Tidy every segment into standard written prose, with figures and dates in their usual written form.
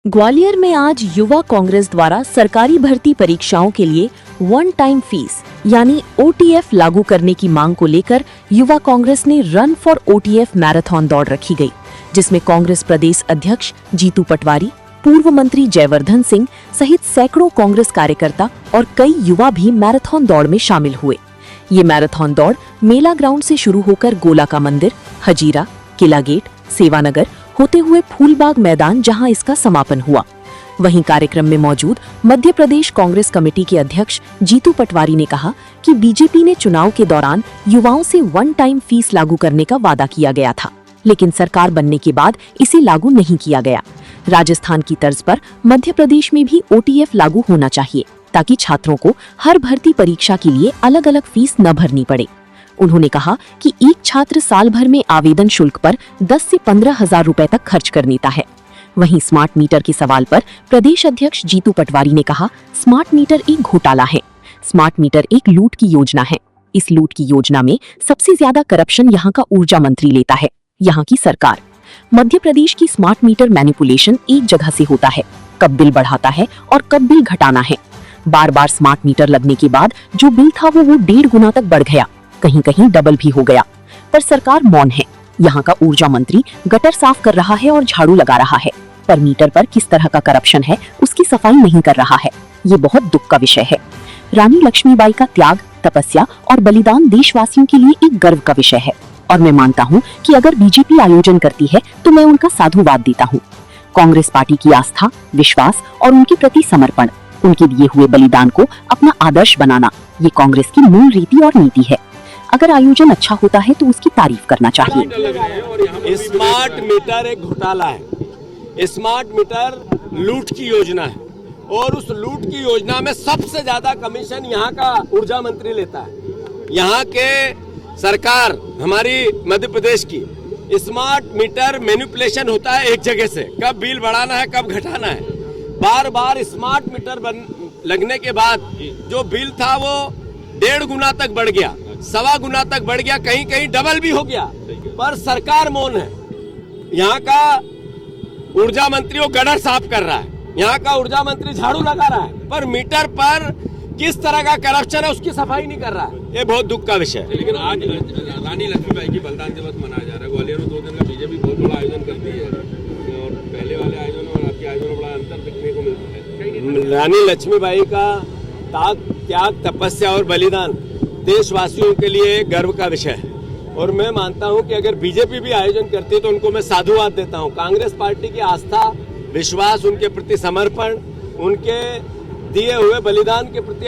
ग्वालियर में आज युवा कांग्रेस द्वारा सरकारी भर्ती परीक्षाओं के लिए वन टाइम फीस यानी ओटीएफ लागू करने की मांग को लेकर युवा कांग्रेस ने रन फॉर ओटीएफ मैराथन दौड़ रखी गई, जिसमें कांग्रेस प्रदेश अध्यक्ष जीतू पटवारी, पूर्व मंत्री जयवर्धन सिंह सहित सैकड़ों कांग्रेस कार्यकर्ता और कई युवा भी मैराथन दौड़ में शामिल हुए। ये मैराथन दौड़ मेला ग्राउंड से शुरू होकर गोला का मंदिर, हजीरा, किला गेट, सेवानगर होते हुए फूलबाग मैदान जहां इसका समापन हुआ। वहीं कार्यक्रम में मौजूद मध्य प्रदेश कांग्रेस कमेटी के अध्यक्ष जीतू पटवारी ने कहा कि बीजेपी ने चुनाव के दौरान युवाओं से वन टाइम फीस लागू करने का वादा किया गया था, लेकिन सरकार बनने के बाद इसे लागू नहीं किया गया। राजस्थान की तर्ज पर मध्य प्रदेश में भी ओटीएफ लागू होना चाहिए ताकि छात्रों को हर भर्ती परीक्षा के लिए अलग अलग फीस न भरनी पड़े। उन्होंने कहा कि एक छात्र साल भर में आवेदन शुल्क पर 10 से 15 हजार रुपए तक खर्च कर लेता है। वहीं स्मार्ट मीटर के सवाल पर प्रदेश अध्यक्ष जीतू पटवारी ने कहा, स्मार्ट मीटर एक घोटाला है। स्मार्ट मीटर एक लूट की योजना है। इस लूट की योजना में सबसे ज्यादा करप्शन यहाँ का ऊर्जा मंत्री लेता है, यहाँ की सरकार। मध्य प्रदेश की स्मार्ट मीटर मैनिपुलेशन एक जगह से होता है, कब बिल बढ़ाता है और कब बिल घटाना है। बार बार स्मार्ट मीटर लगने के बाद जो बिल था वो 1.5 गुना तक बढ़ गया, कहीं कहीं डबल भी हो गया, पर सरकार मौन है। यहाँ का ऊर्जा मंत्री गटर साफ कर रहा है और झाड़ू लगा रहा है, पर मीटर पर किस तरह का करप्शन है उसकी सफाई नहीं कर रहा है। ये बहुत दुख का विषय है। रानी लक्ष्मीबाई का त्याग, तपस्या और बलिदान देशवासियों के लिए एक गर्व का विषय है और मैं मानता हूँ कि अगर बीजेपी आयोजन करती है तो मैं उनका साधुवाद देता हूँ। कांग्रेस पार्टी की आस्था, विश्वास और उनके प्रति समर्पण, उनके दिए हुए बलिदान को अपना आदर्श बनाना, ये कांग्रेस की मूल रीति और नीति है। अगर आयोजन अच्छा होता है तो उसकी तारीफ करना चाहिए। स्मार्ट मीटर एक घोटाला है। स्मार्ट मीटर लूट की योजना है और उस लूट की योजना में सबसे ज्यादा कमीशन यहाँ का ऊर्जा मंत्री लेता है। यहाँ के सरकार हमारी मध्य प्रदेश की स्मार्ट मीटर मैनिपुलेशन होता है एक जगह से, कब बिल बढ़ाना है कब घटाना है। बार बार स्मार्ट मीटर लगने के बाद जो बिल था वो 1.5 गुना तक बढ़ गया, 1.25 गुना तक बढ़ गया, कहीं कहीं डबल भी हो गया, पर सरकार मौन है। यहाँ का ऊर्जा मंत्री वो गटर साफ कर रहा है, यहाँ का ऊर्जा मंत्री झाड़ू लगा रहा है, पर मीटर पर किस तरह का करप्शन है उसकी सफाई नहीं कर रहा है। ये बहुत दुख का विषय है। लेकिन आज रानी लक्ष्मीबाई की बलिदान दिवस मनाया जा रहा है। ग्वालियर में 2 दिन का बीजेपी बहुत बड़ा आयोजन करती है और पहले वाले आयोजन और आपके आयोजन में बड़ा अंतर देखने को मिलता है। रानी लक्ष्मीबाई का त्याग, तपस्या और बलिदान देशवासियों के लिए गर्व का विषय है और मैं मानता हूं कि अगर बीजेपी भी आयोजन करती है तो उनको मैं साधुवाद देता हूं। कांग्रेस पार्टी की आस्था, विश्वास, उनके प्रति समर्पण, उनके दिए हुए बलिदान के प्रति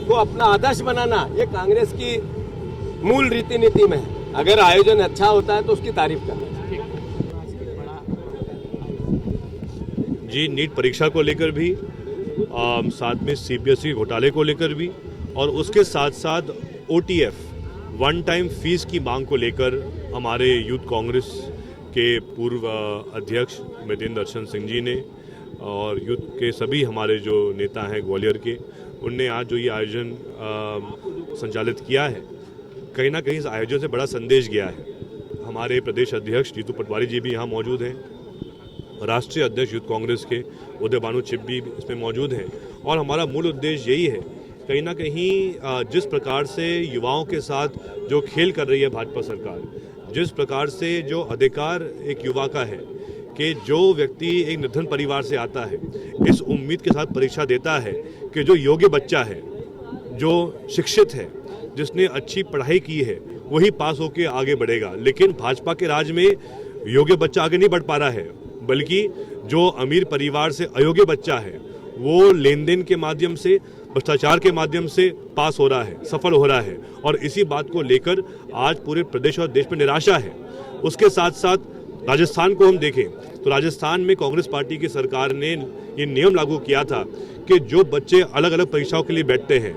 को अपना आदर्श बनाना, ये कांग्रेस की मूल रीति नीति में है। अगर आयोजन अच्छा होता है तो उसकी तारीफ करना चाहिए। जी, नीट परीक्षा को लेकर भी, साथ में सीबीएसई घोटाले को लेकर भी और उसके साथ साथ ओटीएफ वन टाइम फीस की मांग को लेकर हमारे यूथ कांग्रेस के पूर्व अध्यक्ष महेंद्र दर्शन सिंह जी ने और यूथ के सभी हमारे जो नेता हैं ग्वालियर के, उनने आज जो ये आयोजन संचालित किया है, कहीं ना कहीं इस आयोजन से बड़ा संदेश गया है। हमारे प्रदेश अध्यक्ष जीतू पटवारी जी भी यहाँ मौजूद हैं, राष्ट्रीय अध्यक्ष यूथ कांग्रेस के उदय भानु चिप भी इसमें मौजूद हैं और हमारा मूल उद्देश्य यही है, कहीं ना कहीं जिस प्रकार से युवाओं के साथ जो खेल कर रही है भाजपा सरकार, जिस प्रकार से जो अधिकार एक युवा का है कि जो व्यक्ति एक निर्धन परिवार से आता है, इस उम्मीद के साथ परीक्षा देता है कि जो योग्य बच्चा है, जो शिक्षित है, जिसने अच्छी पढ़ाई की है, वही पास होकर आगे बढ़ेगा। लेकिन भाजपा के राज में योग्य बच्चा आगे नहीं बढ़ पा रहा है, बल्कि जो अमीर परिवार से अयोग्य बच्चा है वो लेन देन के माध्यम से, भ्रष्टाचार के माध्यम से पास हो रहा है, सफल हो रहा है और इसी बात को लेकर आज पूरे प्रदेश और देश में निराशा है। उसके साथ साथ राजस्थान को हम देखें तो राजस्थान में कांग्रेस पार्टी की सरकार ने ये नियम लागू किया था कि जो बच्चे अलग अलग परीक्षाओं के लिए बैठते हैं,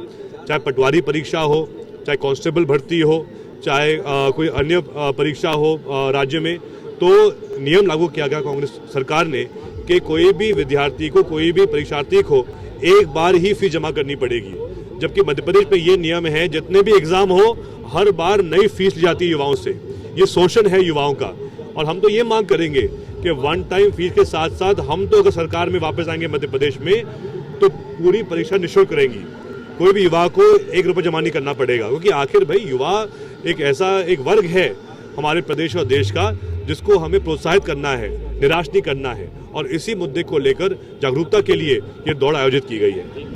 चाहे पटवारी परीक्षा हो, चाहे कांस्टेबल भर्ती हो, चाहे कोई अन्य परीक्षा हो राज्य में, तो नियम लागू किया गया कांग्रेस सरकार ने कि कोई भी विद्यार्थी को, कोई भी परीक्षार्थी को एक बार ही फीस जमा करनी पड़ेगी। जबकि मध्य प्रदेश में ये नियम है, जितने भी एग्जाम हो हर बार नई फीस ली जाती है युवाओं से। ये शोषण है युवाओं का और हम तो ये मांग करेंगे कि वन टाइम फीस के साथ साथ हम तो अगर सरकार में वापस आएंगे मध्य प्रदेश में तो पूरी परीक्षा निःशुल्क रहेंगी। कोई भी युवा को 1 रुपये जमा नहीं करना पड़ेगा, क्योंकि आखिर भाई युवा एक ऐसा एक वर्ग है हमारे प्रदेश और देश का जिसको हमें प्रोत्साहित करना है, निराश नहीं करना है, और इसी मुद्दे को लेकर जागरूकता के लिए ये दौड़ आयोजित की गई है।